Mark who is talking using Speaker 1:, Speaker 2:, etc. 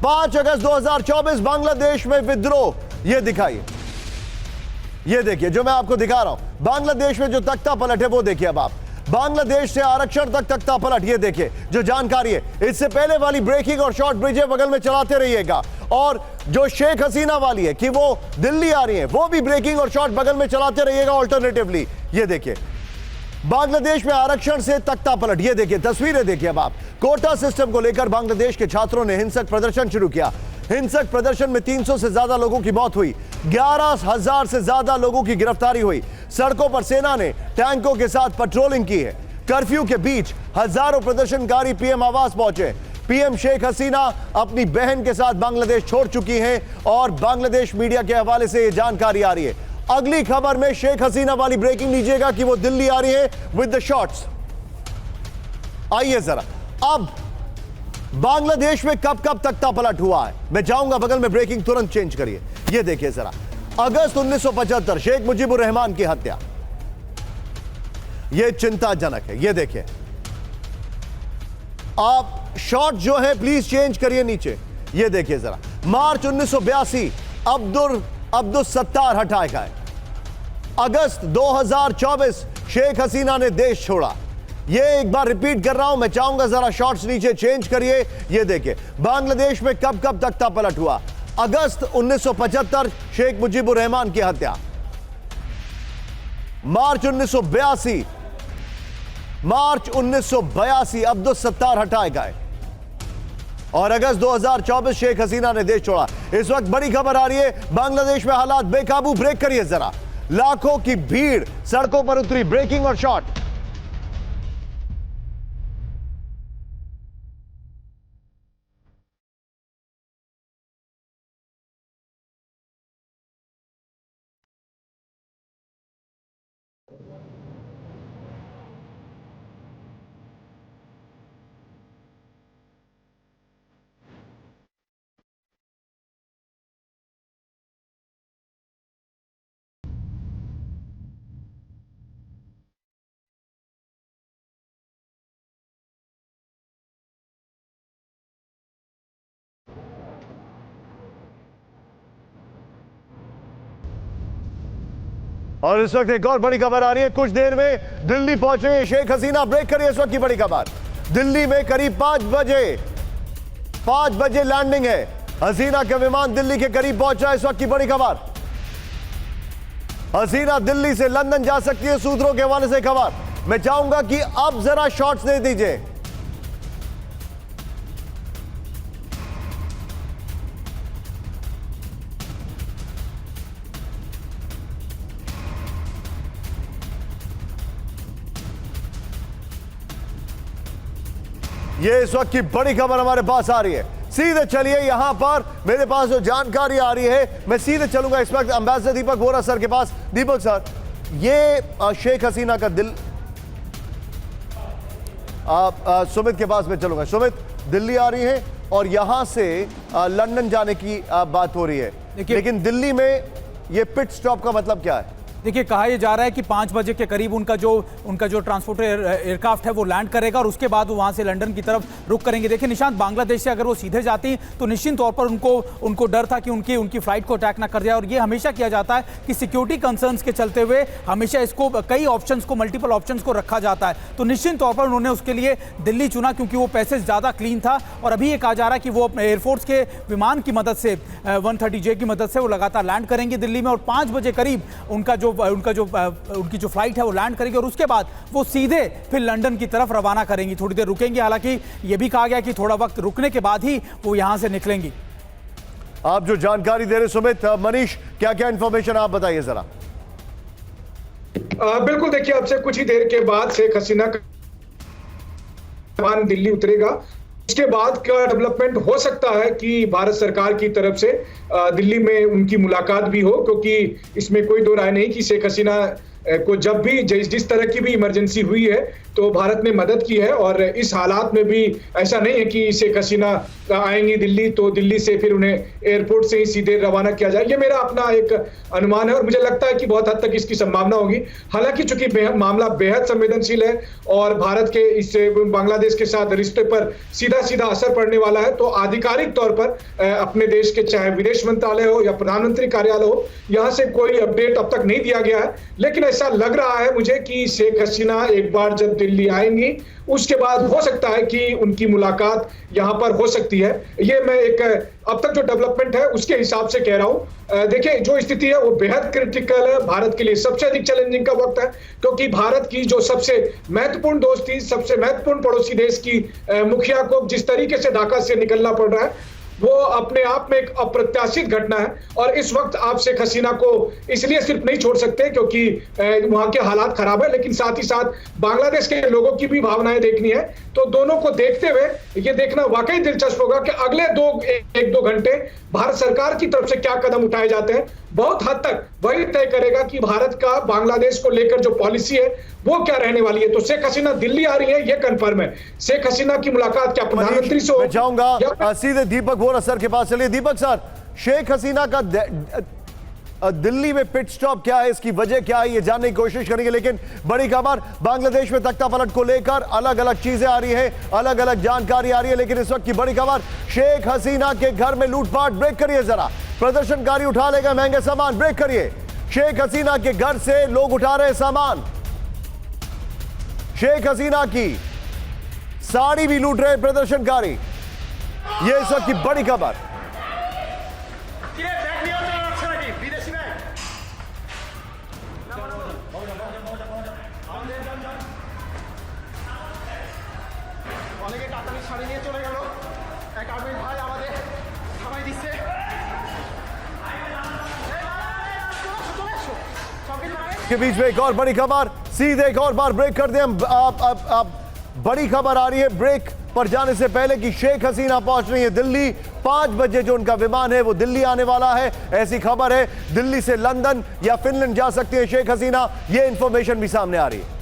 Speaker 1: 5 अगस्त 2024 बांग्लादेश में विद्रोह। ये दिखाइए, ये देखिए जो मैं आपको दिखा रहा हूं, बांग्लादेश में जो तख्ता पलट है वो देखिए। अब आप बांग्लादेश से आरक्षण तक तख्ता पलट, ये देखिए जो जानकारी है। इससे पहले वाली ब्रेकिंग और शॉर्ट ब्रिजें बगल में चलाते रहिएगा, और जो शेख हसीना वाली है कि वो दिल्ली आ रही है, वो भी ब्रेकिंग और शॉर्ट बगल में चलाते रहिएगा ऑल्टरनेटिवली। ये देखिए बांग्लादेश में आरक्षण से तख्ता पलट, ये देखिए तस्वीरें देखिए। अब आप कोटा सिस्टम को लेकर बांग्लादेश के छात्रों ने हिंसक प्रदर्शन शुरू किया। हिंसक प्रदर्शन में 300 से ज्यादा लोगों की मौत हुई, 11,000 से ज्यादा लोगों की गिरफ्तारी हुई। सड़कों पर सेना ने टैंकों के साथ पेट्रोलिंग की है। कर्फ्यू के बीच हजारों प्रदर्शनकारी पीएम आवास पहुंचे। पीएम शेख हसीना अपनी बहन के साथ बांग्लादेश छोड़ चुकी हैं, और बांग्लादेश मीडिया के हवाले से यह जानकारी आ रही है। अगली खबर में शेख हसीना वाली ब्रेकिंग लीजिएगा कि वो दिल्ली आ रही है विद द शॉट्स। आइए जरा, अब बांग्लादेश में कब कब तख्ता पलट हुआ है, मैं जाऊंगा बगल में, ब्रेकिंग तुरंत चेंज करिए। ये देखिए जरा, अगस्त 1975 शेख मुजीबुर रहमान की हत्या, यह चिंताजनक है। ये देखिए आप शॉट जो है प्लीज चेंज करिए नीचे। ये देखिए जरा, मार्च 1982 अब्दुल सत्तार हटाए गए। अगस्त 2024 शेख हसीना ने देश छोड़ा। ये एक बार रिपीट कर रहा हूं, मैं चाहूंगा जरा शॉट्स नीचे चेंज करिए। ये देखिए बांग्लादेश में कब कब तख्ता पलट हुआ। अगस्त 1975 शेख मुजीबुर रहमान की हत्या, मार्च 1982 अब्दुल सत्तार हटाए गए, और अगस्त 2024 शेख हसीना ने देश छोड़ा। इस वक्त बड़ी खबर आ रही है, बांग्लादेश में हालात बेकाबू। ब्रेक करिए जरा, लाखों की भीड़ सड़कों पर उतरी, ब्रेकिंग और शॉट। और इस वक्त एक और बड़ी खबर आ रही है, कुछ देर में दिल्ली पहुंचे शेख हसीना। ब्रेक करिए इस वक्त की बड़ी खबर। दिल्ली में करीब 5 बजे लैंडिंग है। हसीना का विमान दिल्ली के करीब पहुंचा है। इस वक्त की बड़ी खबर, हसीना दिल्ली से लंदन जा सकती है, सूत्रों के हवाले से खबर। मैं चाहूंगा कि अब जरा शॉट्स दे दीजिए। ये इस वक्त की बड़ी खबर हमारे पास आ रही है। सीधे चलिए, यहां पर मेरे पास जो जानकारी आ रही है, मैं सीधे चलूंगा इस वक्त एम्बेसडर दीपक वोरा सर के पास। दीपक सर, ये शेख हसीना का सुमित के पास मैं चलूंगा। सुमित, दिल्ली आ रही है और यहां से लंदन जाने की बात हो रही है, लेकिन दिल्ली में ये पिट स्टॉप का मतलब क्या है?
Speaker 2: देखिए, कहा यह जा रहा है कि 5 बजे के करीब उनका जो ट्रांसपोर्ट एयरक्राफ्ट है वो लैंड करेगा, और उसके बाद वो वहां से लंदन की तरफ रुक करेंगे। देखिए निशांत, बांग्लादेश से अगर वो सीधे जाती तो निश्चित तौर पर उनको डर था कि उनकी फ्लाइट को अटैक ना कर जाए, और ये हमेशा किया जाता है कि सिक्योरिटी कंसर्न्स के चलते हुए हमेशा इसको कई ऑप्शंस को, मल्टीपल ऑप्शंस को रखा जाता है। तो निश्चित तौर पर उन्होंने उसके लिए दिल्ली चुना, क्योंकि वो पैसेज ज़्यादा क्लीन था। और अभी ये कहा जा रहा है कि वो एयरफोर्स के विमान की मदद से 130J की मदद से वो लगातार लैंड करेंगे दिल्ली में, और 5 बजे करीब उनकी जो फ्लाइट है वो लैंड करेगी, और उसके बाद वो सीधे फिर लंदन की तरफ रवाना करेंगी। थोड़ी देर रुकेंगी, हालांकि ये भी कहा गया कि थोड़ा वक्त रुकने के बाद ही वो यहां से निकलेंगी।
Speaker 1: आप जो जानकारी दे रहे सुमित, मनीष क्या क्या इंफॉर्मेशन आप बताइए जरा।
Speaker 3: बिल्कुल, देखिए अब से कुछ ही देर के बाद शेख हसीना का विमान दिल्ली उतरेगा। इसके बाद का डेवलपमेंट हो सकता है कि भारत सरकार की तरफ से दिल्ली में उनकी मुलाकात भी हो, क्योंकि इसमें कोई दो राय नहीं कि शेख हसीना को जब भी जिस तरह की भी इमरजेंसी हुई है तो भारत ने मदद की है। और इस हालात में भी ऐसा नहीं है कि शेख हसीना आएंगी दिल्ली तो दिल्ली से फिर उन्हें एयरपोर्ट से ही सीधे रवाना किया जाए, ये मेरा अपना एक अनुमान है और मुझे लगता है कि बहुत हद तक इसकी संभावना होगी। हालांकि चूंकि मामला बेहद संवेदनशील है और भारत के इस बांग्लादेश के साथ रिश्ते पर सीधा सीधा असर पड़ने वाला है, तो आधिकारिक तौर पर अपने देश के चाहे विदेश मंत्रालय हो या प्रधानमंत्री कार्यालय हो, यहां से कोई अपडेट अब तक नहीं दिया गया है। लेकिन ऐसा लग रहा है मुझे कि शेख हसीना एक बार जब दिल्ली आएंगी उसके बाद हो सकता है कि उनकी मुलाकात यहां पर हो सकती है। ये मैं एक अब तक जो डेवलपमेंट है उसके हिसाब से कह रहा हूं। देखिए जो स्थिति है वो बेहद क्रिटिकल है, भारत के लिए सबसे अधिक चैलेंजिंग का वक्त है, क्योंकि भारत की जो सबसे महत्वपूर्ण दोस्ती, सबसे महत्वपूर्ण पड़ोसी देश की मुखिया को जिस तरीके से ढाका से निकलना पड़ रहा है वो अपने आप में एक अप्रत्याशित घटना है। और इस वक्त आप शेख हसीना को इसलिए सिर्फ नहीं छोड़ सकते क्योंकि वहां के हालात खराब है, लेकिन साथ ही साथ बांग्लादेश के लोगों की भी भावनाएं देखनी है। तो दोनों को देखते हुए ये देखना वाकई दिलचस्प होगा कि अगले एक दो घंटे भारत सरकार की तरफ से क्या कदम उठाए जाते हैं। बहुत हद तक वही तय करेगा कि भारत का बांग्लादेश को लेकर जो पॉलिसी है वो क्या रहने वाली है। तो शेख हसीना दिल्ली आ रही है ये कंफर्म है। शेख हसीना की मुलाकात क्या प्रधानमंत्री से
Speaker 1: मैं चाहूंगा सीधे दीपक वोरा सर के पास चलिए। दीपक सर, शेख हसीना का दिल्ली में पिट स्टॉप क्या है, इसकी वजह क्या है, ये जानने की कोशिश करेंगे। लेकिन बड़ी खबर, बांग्लादेश में तख्ता पलट को लेकर अलग अलग चीजें आ रही है, अलग अलग जानकारी आ रही है। लेकिन इस वक्त की बड़ी खबर, शेख हसीना के घर में लूटपाट। ब्रेक करिए जरा, प्रदर्शनकारी उठा लेगा महंगे सामान। ब्रेक करिए, शेख हसीना के घर से लोग उठा रहे सामान, शेख हसीना की साड़ी भी लूट रहे प्रदर्शनकारी। ये इस वक्त की बड़ी खबर।
Speaker 4: অনেকে কাতারি শাড়ি নিয়ে চলে গেল, এক আর্মি ভাই আমাদের থামাই দিচ্ছে।
Speaker 1: के बीच में एक और बड़ी खबर, सीधे एक और बार ब्रेक कर दें हम। आप बड़ी खबर आ रही है ब्रेक पर जाने से पहले कि शेख हसीना पहुंच रही है दिल्ली। 5 बजे जो उनका विमान है वो दिल्ली आने वाला है, ऐसी खबर है। दिल्ली से लंदन या फिनलैंड जा सकती है शेख हसीना, ये इंफॉर्मेशन भी सामने आ रही है।